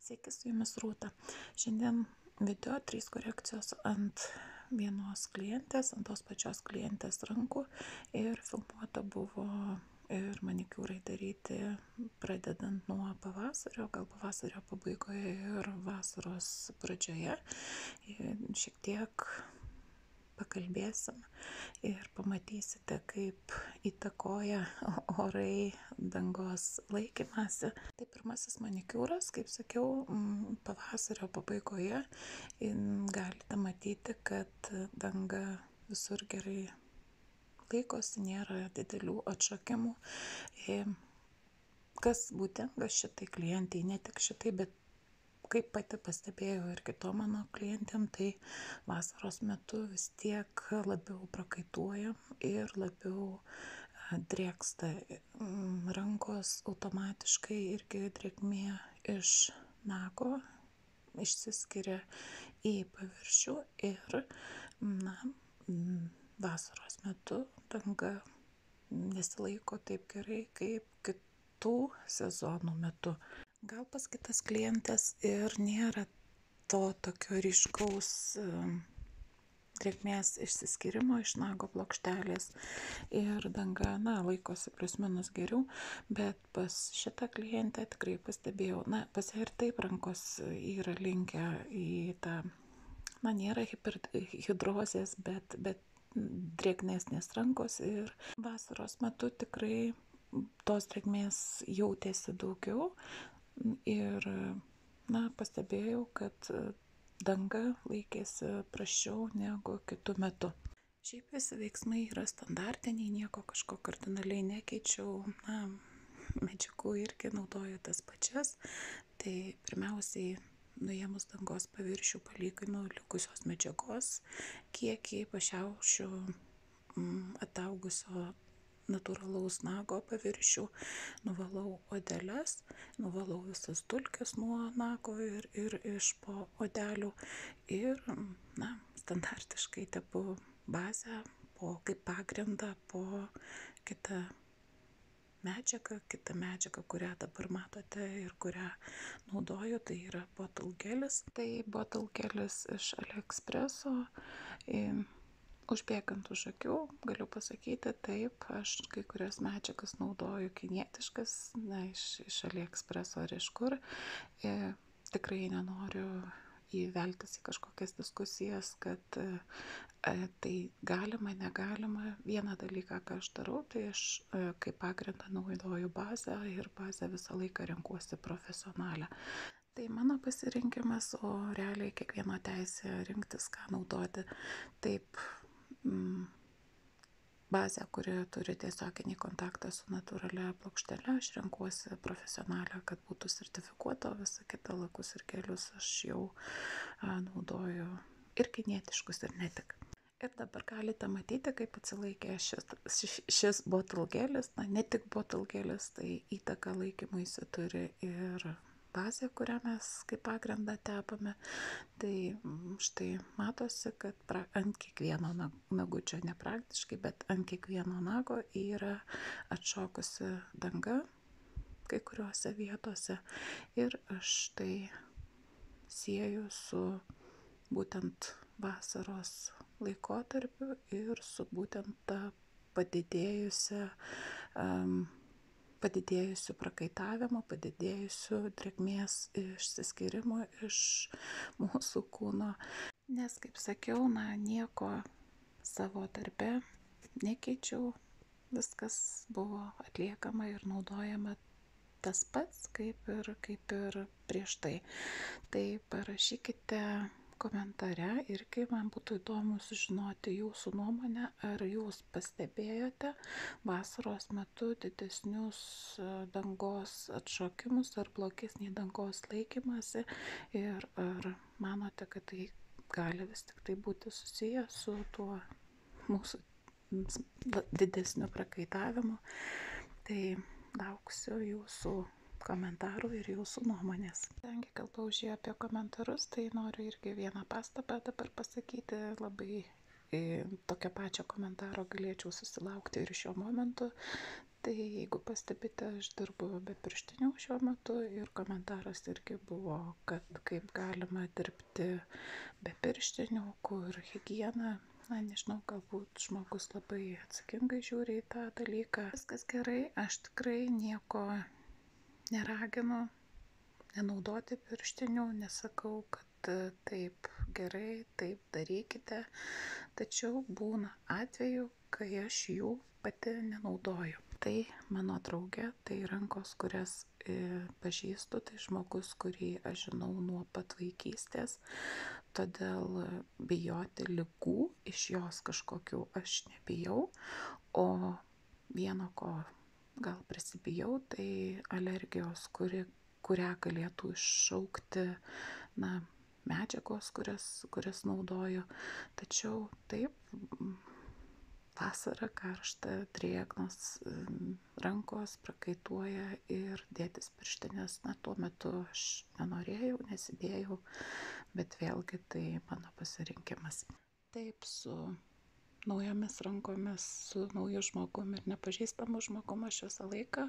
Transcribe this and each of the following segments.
Sveiki, su jumis Rūta. Šiandien video 3 korekcijos ant vienos klientės, ant tos pačios klientės rankų ir filmuota buvo ir manikiūrai daryti pradedant nuo pavasario, gal pavasario pabaigoje ir vasaros pradžioje. Šiek tiek pakalbėsim ir pamatysite, kaip įtakoja orai dangos laikymasi. Tai pirmasis manikiūras, kaip sakiau, pavasario pabaigoje galite matyti, kad danga visur gerai laikosi, nėra didelių atšokimų. Kas būdinga šitai klientai, ne tik šitai, bet kaip pati pastebėjau ir kitom mano klientėm, tai vasaros metu vis tiek labiau prakaituojam ir labiau drėksta rankos automatiškai, irgi drėgmė iš nago išsiskiria į paviršių ir vasaros metu danga nesilaiko taip gerai kaip kitų sezonų metu. Gal pas kitas klientės ir nėra to tokio ryškaus drėgmės išsiskyrimo iš nago plokštelės ir danga, laikosi plius minus geriau, bet pas šitą klientę tikrai pastebėjau, pas ją ir taip rankos yra linkę į tą, nėra hiperhidrozės, bet drėgnesnės rankos ir vasaros metu tikrai tos drėgmės jautėsi daugiau. Ir, pastebėjau, kad danga laikėsi prasčiau negu kitų metų. Šiaip visi veiksmai yra standartiniai, nieko kažko kardinaliai nekeičiau, medžiagų irgi naudoju tas pačias. Tai pirmiausiai nuėmus dangos paviršių palyginu likusios medžiagos kiekį, pašiaušiu ataugusio natūralaus nago paviršių, nuvalau odeles, nuvalau visas dulkes nuo nago ir iš po odelių ir, standartiškai tepu bazę kaip pagrindą po kitą medžiagą, kurią dabar matote ir kurią naudoju, tai yra bottle gelis. Tai bottle gelis iš AliExpresso. Užbėgant už akių, galiu pasakyti, taip, aš kai kurias medžiagas naudoju kinietiškas, iš AliExpresso ar iš kur. Tikrai nenoriu įveltis į kažkokias diskusijas, kad tai galima, negalima. Vieną dalyką, ką aš darau, tai aš kaip pagrindą naudoju bazę ir bazę visą laiką renkuosi profesionalią. Tai mano pasirinkimas, o realiai kiekvieno teisė rinktis, ką naudoti. Taip, bazę, kuri turi tiesioginį kontaktą su natūralia plokštele, aš renkuosi profesionalią, kad būtų sertifikuota, o visą kitą lakus ir gelius aš jau naudoju ir kinietiškus, ir ne tik. Ir dabar galite matyti, kaip atsilaikė šis bottle gelis, ne tik bottle gelis, tai įtaką laikymuisi turi ir bazė, kurią mes kaip pagrindą tepame. Tai štai matosi, kad ant kiekvieno nagučio, ne praktiškai, bet ant kiekvieno nago yra atšokusi danga kai kuriuose vietose. Ir aš tai sieju su būtent vasaros laikotarpiu ir su būtent ta padidėjusiu prakaitavimu, padidėjusiu drėgmės išsiskyrimu iš mūsų kūno. Nes, kaip sakiau, nieko savo darbe nekeičiau, viskas buvo atliekama ir naudojama tas pats, kaip ir prieš tai. Tai parašykite komentare irgi, man būtų įdomu sužinoti jūsų nuomonę, ar jūs pastebėjote vasaros metu didesnius dangos atšokimus ar blogesnį dangos laikymasi ir ar manote, kad tai gali vis tik tai būti susiję su tuo mūsų didesniu prakaitavimu. Tai lauksiu jūsų komentarų ir jūsų nuomonės. Kadangi kalba užėjo apie komentarus, tai noriu irgi vieną pastabą dabar pasakyti. Labai tokio pačio komentaro galėčiau susilaukti ir šiuo momentu. Tai jeigu pastebite, aš dirbu be pirštinių šiuo metu ir komentaras irgi buvo, kad kaip galima dirbti be pirštinių, kur higiena, na nežinau, galbūt žmogus labai atsakingai žiūri į tą dalyką. Viskas gerai, aš tikrai nieko neraginu nenaudoti pirštinių, nesakau, kad taip gerai, taip darykite, tačiau būna atveju, kai aš jų pati nenaudoju. Tai mano draugė, tai rankos, kurias pažįstu, tai žmogus, kurį aš žinau nuo pat vaikystės, todėl bijoti ligų iš jos kažkokių aš nebijau, o vieno, ko gal prisibijau, tai alergijos, kurią galėtų iššaukti medžiagos, kurias naudoju. Tačiau taip, vasara karšta, drėgnos, rankos prakaituoja ir dėtis pirštinės, tuo metu aš nenorėjau, nesidėjau, bet vėlgi tai mano pasirinkimas. Taip, su naujomis rankomis, su nauju žmogum ir nepažįstamu žmogum aš visą laiką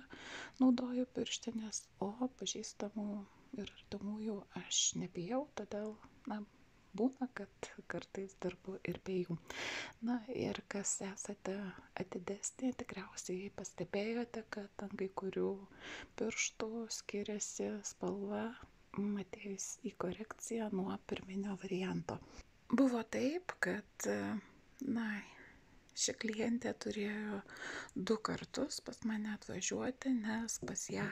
naudoju pirštinės, o pažįstamų ir artimųjų aš nebijau, todėl, būna, kad kartais dirbu ir be jų. Ir kas esate atidesni, tikriausiai pastebėjote, kad ant kai kurių pirštų skiriasi spalva, atėjus į korekciją nuo pirminio varianto. Buvo taip, kad ši klientė turėjo 2 kartus pas mane atvažiuoti, nes pas ją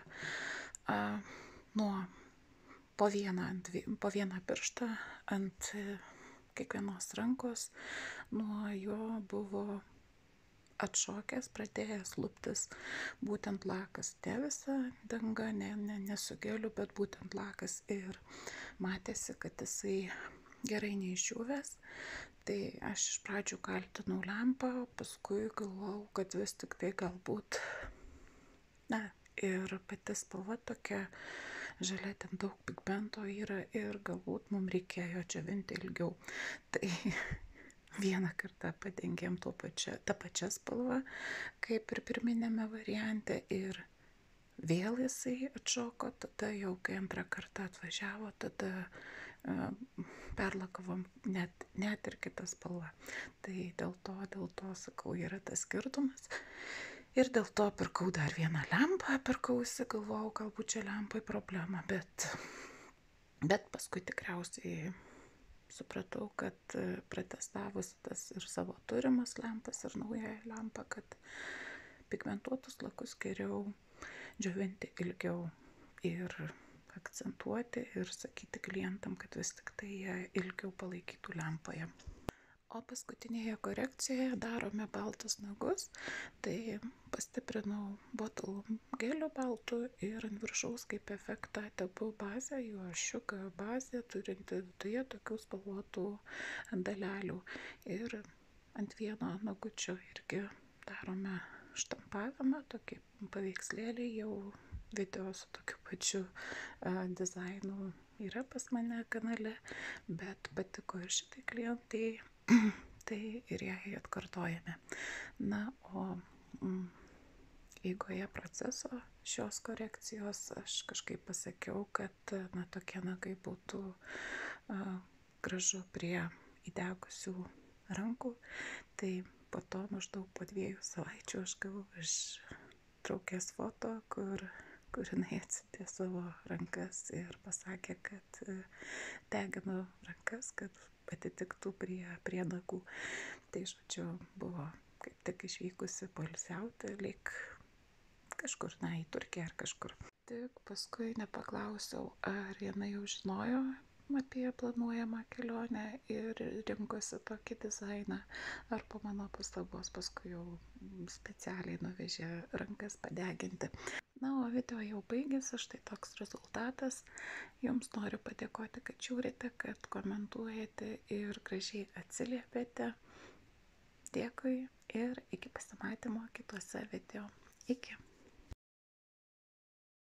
po vieną pirštą ant kiekvienos rankos nuo jo buvo atšokęs, pradėjęs luptis būtent lakas, ne visa danga, ne su geliu, bet būtent lakas, ir matėsi, kad jisai gerai neišdžiūvęs. Tai aš iš pradžių kaltinau lempą, paskui galvojau, kad vis tik tai galbūt, ir pati spalva tokia žalia, ten daug pigmento yra ir galbūt mums reikėjo džiovinti ilgiau. Tai vieną kartą padengėm tą pačią spalvą, kaip ir pirminėme variante, ir vėl jisai atšoko, tada jau kai antrą kartą atvažiavo, tada perlakavom net ir kitą spalvą. Tai dėl to sakau, yra tas skirtumas. Ir dėl to pirkau dar vieną lempą, galvojau, galbūt čia lempai problema, bet paskui tikriausiai supratau, kad pratestavusi tas ir savo turimas lempas ir naująją lempą, kad pigmentuotus lakus geriau džiovinti ilgiau ir akcentuoti ir sakyti klientam, kad vis tik tai jie ilgiau palaikytų lempoje. O paskutinėje korekcijoje darome baltus nagus, tai pastiprinau botalų geliu baltų ir ant viršaus kaip efektą tepu bazę, juošiuką bazę, turinti viduje tokių spalvotų dalelių. Ir ant vieno nagučio irgi darome štampavimą, tokį paveikslėlį, jau video su tokiu pačiu dizainu yra pas mane kanale, bet patiko ir šitai klientai, tai ir jai atkartojame. O eigoje proceso šios korekcijos aš kažkaip pasakiau, kad tokie nagai būtų gražu prie įdegusių rankų. Tai po to maždaug po 2 savaičių aš gavau iš draugės foto, kur jinai atsiuntė savo rankas ir pasakė, kad degino rankas, kad atitiktų prie nagų. Tai žodžiu, buvo kaip tik išvykusi poilsiauti, lyg kažkur, į Turkiją ar kažkur. Tik paskui nepaklausiau, ar jinai jau žinojo apie planuojamą kelionę ir rinkosi tokį dizainą, ar po mano pastabos paskui jau specialiai nuvežė rankas padeginti. O video jau baigėsi, štai toks rezultatas. Jums noriu padėkoti, kad žiūrite, kad komentuojate ir gražiai atsiliepėte. Dėkui ir iki pasimatymo kituose video. Iki.